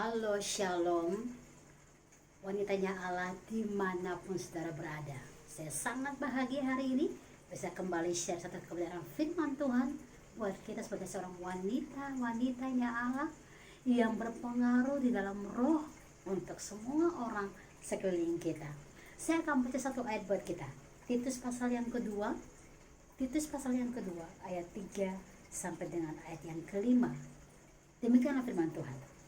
Halo Shalom, wanitanya Allah dimanapun saudara berada. Saya sangat bahagia hari ini bisa kembali share satu kebenaran firman Tuhan buat kita sebagai seorang wanitanya Allah yang berpengaruh di dalam roh untuk semua orang sekeliling kita. Saya akan baca satu ayat buat kita, Titus pasal yang kedua ayat 3 sampai dengan ayat yang kelima. Demikianlah firman Tuhan.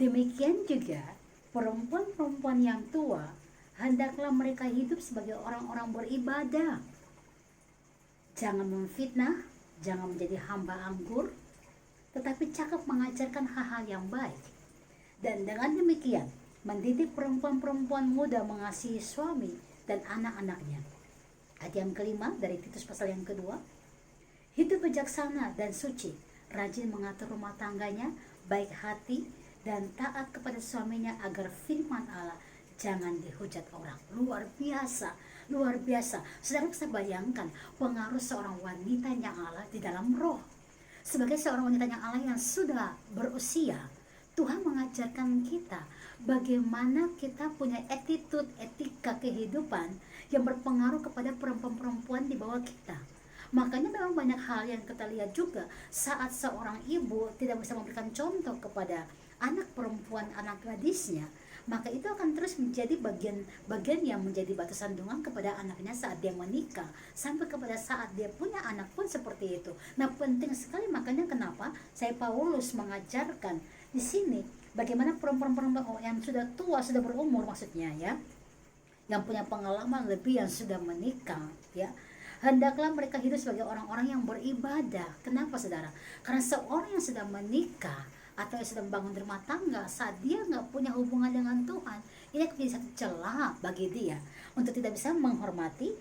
Demikian juga perempuan-perempuan yang tua, hendaklah mereka hidup sebagai orang-orang beribadah. Jangan memfitnah, jangan menjadi hamba anggur, tetapi cakap mengajarkan hal-hal yang baik. Dan dengan demikian, mendidik perempuan-perempuan muda mengasihi suami dan anak-anaknya. Ayat yang kelima dari Titus pasal yang kedua. Hidup bijaksana dan suci, rajin mengatur rumah tangganya, baik hati dan taat kepada suaminya, agar firman Allah jangan dihujat orang. Luar biasa. Saudara bisa bayangkan pengaruh seorang wanitanya Allah di dalam roh. Sebagai seorang wanitanya Allah yang sudah berusia, Tuhan mengajarkan kita bagaimana kita punya attitude, etika kehidupan yang berpengaruh kepada perempuan-perempuan di bawah kita. Makanya memang banyak hal yang kita lihat juga saat seorang ibu tidak bisa memberikan contoh kepada anak perempuan, anak gadisnya, maka itu akan terus menjadi bagian yang menjadi batu sandungan kepada anaknya saat dia menikah, sampai kepada saat dia punya anak pun seperti itu. Nah, penting sekali, makanya kenapa saya Paulus mengajarkan di sini bagaimana perempuan-perempuan yang sudah tua, sudah berumur maksudnya ya, yang punya pengalaman lebih, yang sudah menikah ya, hendaklah mereka hidup sebagai orang-orang yang beribadah. Kenapa saudara? Karena seorang yang sudah menikah atau yang sedang membangun rumah tangga, saat dia nggak punya hubungan dengan Tuhan, ini akan menjadi satu celah bagi dia untuk tidak bisa menghormati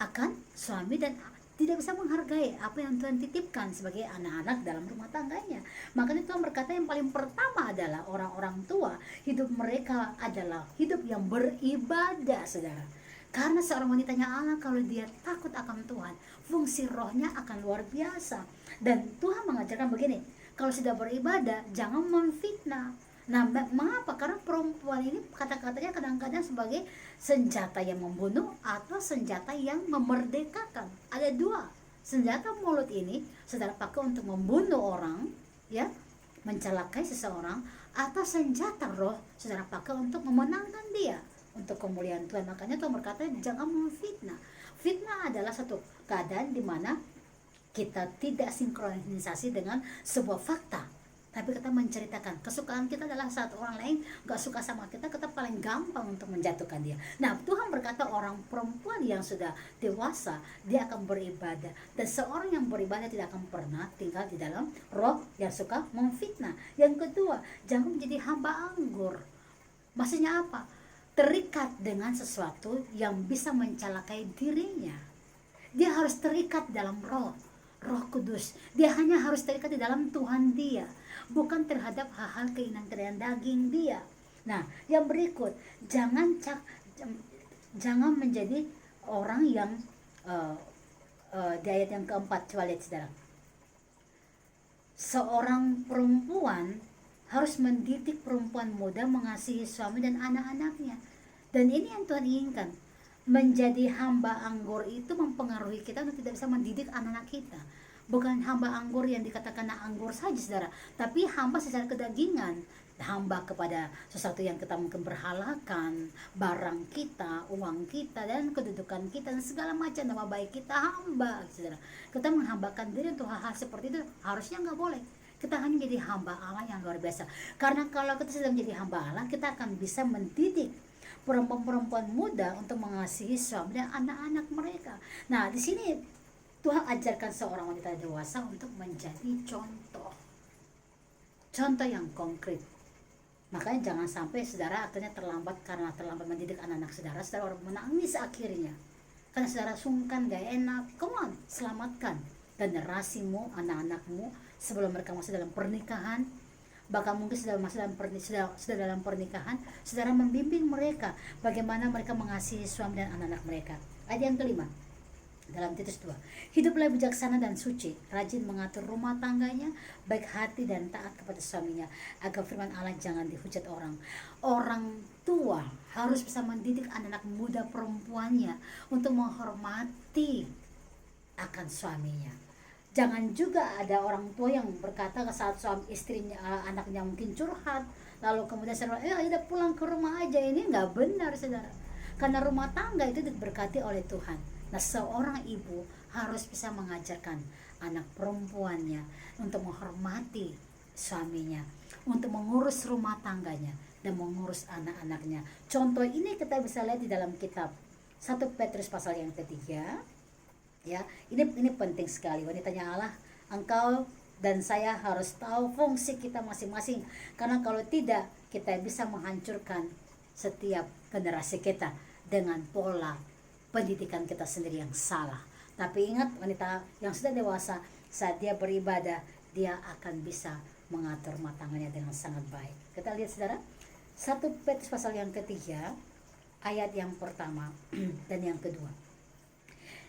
akan suami dan tidak bisa menghargai apa yang Tuhan titipkan sebagai anak-anak dalam rumah tangganya. Makanya Tuhan berkata yang paling pertama adalah orang-orang tua, hidup mereka adalah hidup yang beribadah, saudara. Karena seorang wanitanya Allah, kalau dia takut akan Tuhan, fungsi rohnya akan luar biasa. Dan Tuhan mengajarkan begini, kalau sudah beribadah, jangan memfitnah. Nah, mengapa? Karena perempuan ini kata-katanya kadang-kadang sebagai senjata yang membunuh atau senjata yang memerdekakan. Ada dua. Senjata mulut ini saudara pakai untuk membunuh orang, ya, mencelakai seseorang, atau senjata roh saudara pakai untuk memenangkan dia untuk kemuliaan Tuhan. Makanya Tuhan berkata jangan memfitnah. Fitnah adalah satu keadaan di mana kita tidak sinkronisasi dengan sebuah fakta, tapi kita menceritakan kesukaan kita adalah saat orang lain gak suka sama kita, kita paling gampang untuk menjatuhkan dia. Nah, Tuhan berkata orang perempuan yang sudah dewasa, dia akan beribadah, dan seorang yang beribadah tidak akan pernah tinggal di dalam roh yang suka memfitnah. Yang kedua, jangan menjadi hamba anggur. Maksudnya apa? Terikat dengan sesuatu yang bisa mencelakai dirinya. Dia harus terikat dalam Roh Kudus. Dia hanya harus terikat di dalam Tuhan dia, bukan terhadap hal-hal keinginan daging dia. Nah, yang berikut, jangan menjadi orang yang di ayat yang keempat, coba lihat saudara. Seorang perempuan harus mendidik perempuan muda mengasihi suami dan anak-anaknya. Dan ini yang Tuhan inginkan. Menjadi hamba anggur itu mempengaruhi kita untuk tidak bisa mendidik anak-anak kita. Bukan hamba anggur yang dikatakan anggur saja saudara, tapi hamba secara kedagingan, hamba kepada sesuatu yang kita mungkin berhalakan, barang kita, uang kita, dan kedudukan kita, dan segala macam nama baik kita hamba, saudara. Kita menghambakan diri untuk hal-hal seperti itu harusnya nggak boleh. Kita hanya menjadi hamba Allah yang luar biasa. Karena kalau kita sudah menjadi hamba Allah, kita akan bisa mendidik perempuan-perempuan muda untuk mengasihi suami dan anak-anak mereka. Nah, di sini Tuhan ajarkan seorang wanita dewasa untuk menjadi contoh yang konkret. Makanya jangan sampai saudara akhirnya terlambat karena terlambat mendidik anak-anak saudara. Saudara orang menangis akhirnya karena saudara sungkan, gak enak. Come on, selamatkan generasimu, anak-anakmu sebelum mereka masuk dalam pernikahan. Bahkan mungkin sudah dalam pernikahan, saudara membimbing mereka bagaimana mereka mengasihi suami dan anak-anak mereka. Ayat yang kelima, Dalam Titus 2, hiduplah bijaksana dan suci, rajin mengatur rumah tangganya, baik hati dan taat kepada suaminya, agar firman Allah jangan dihujat orang. Orang tua harus bisa mendidik anak-anak muda perempuannya untuk menghormati akan suaminya. Jangan juga ada orang tua yang berkata saat suami istrinya, anaknya mungkin curhat, lalu kemudian saya udah pulang ke rumah aja. Ini nggak benar, saudara, karena rumah tangga itu diberkati oleh Tuhan. Nah, seorang ibu harus bisa mengajarkan anak perempuannya untuk menghormati suaminya, untuk mengurus rumah tangganya dan mengurus anak-anaknya. Contoh ini kita bisa lihat di dalam kitab 1 Petrus pasal yang ketiga. Ya, ini penting sekali. Wanitanya Allah, engkau dan saya harus tahu fungsi kita masing-masing, karena kalau tidak kita bisa menghancurkan setiap generasi kita dengan pola pendidikan kita sendiri yang salah. Tapi ingat, wanita yang sudah dewasa, saat dia beribadah, dia akan bisa mengatur rumah tangganya dengan sangat baik. Kita lihat, saudara, 1 Petrus pasal yang ketiga, ayat yang pertama dan yang kedua.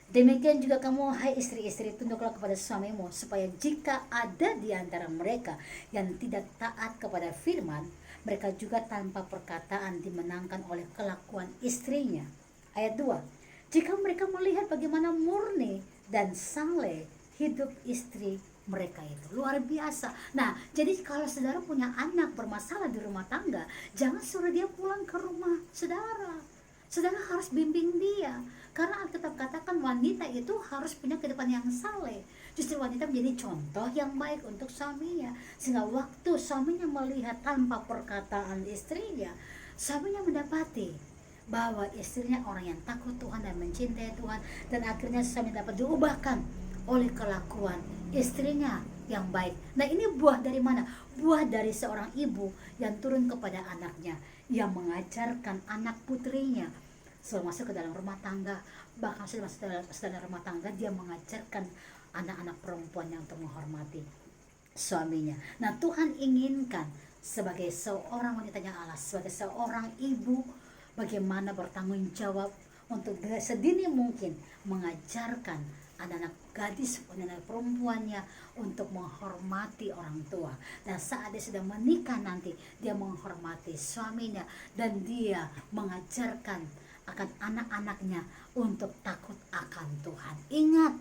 Demikian juga kamu, hai istri-istri, tunduklah kepada suamimu, supaya jika ada di antara mereka yang tidak taat kepada firman, mereka juga tanpa perkataan dimenangkan oleh kelakuan istrinya. Ayat 2, jika mereka melihat bagaimana murni dan saleh hidup istri mereka itu, luar biasa. Nah, jadi kalau saudara punya anak bermasalah di rumah tangga, jangan suruh dia pulang ke rumah saudara. Saudara harus bimbing dia, karena Alkitab katakan wanita itu harus punya kehidupan yang saleh. Justru wanita menjadi contoh yang baik untuk suaminya, sehingga waktu suaminya melihat tanpa perkataan istrinya, suaminya mendapati bahwa istrinya orang yang takut Tuhan dan mencintai Tuhan, dan akhirnya suami dapat diubahkan oleh kelakuan istrinya yang baik. Nah, ini buah dari mana? Buah dari seorang ibu yang turun kepada anaknya, yang mengajarkan anak putrinya sebelum masuk ke dalam rumah tangga, bahkan sebelum masuk ke dalam rumah tangga, dia mengajarkan anak-anak perempuannya untuk menghormati suaminya. Nah, Tuhan inginkan sebagai seorang wanitanya Allah, sebagai seorang ibu, bagaimana bertanggung jawab untuk sedini mungkin mengajarkan anak-anak gadis, anak-anak perempuannya untuk menghormati orang tua. Dan saat dia sudah menikah nanti, dia menghormati suaminya, dan dia mengajarkan akan anak-anaknya untuk takut akan Tuhan. Ingat,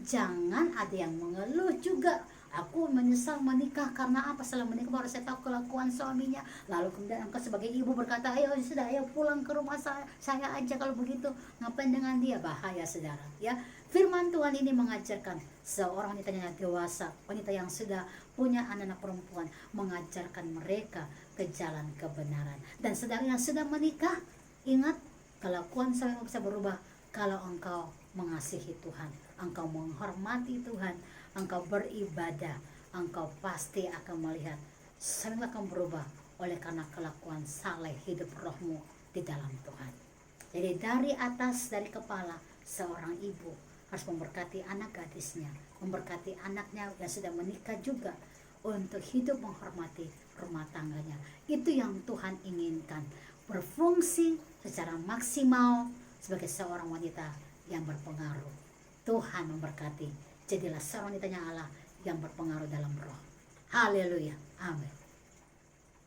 jangan ada yang mengeluh juga, aku menyesal menikah karena apa, setelah menikah baru saya tahu kelakuan suaminya. Lalu kemudian engkau sebagai ibu berkata, ayo sudah, ayo pulang ke rumah saya aja, kalau begitu ngapain dengan dia. Bahaya, saudara, ya. Firman Tuhan ini mengajarkan seorang wanita yang dewasa, wanita yang sudah punya anak-anak perempuan, mengajarkan mereka ke jalan kebenaran. Dan saudara yang sudah menikah, ingat, kelakuan suami bisa berubah kalau engkau mengasihi Tuhan, engkau menghormati Tuhan, engkau beribadah, engkau pasti akan melihat suami akan berubah oleh karena kelakuan saleh hidup rohmu di dalam Tuhan. Jadi dari atas, dari kepala, seorang ibu harus memberkati anak gadisnya, memberkati anaknya yang sudah menikah juga, untuk hidup menghormati rumah tangganya. Itu yang Tuhan inginkan, berfungsi secara maksimal sebagai seorang wanita yang berpengaruh. Tuhan memberkati. Jadilah seorang wanitanya Allah yang berpengaruh dalam roh. Haleluya. Amin.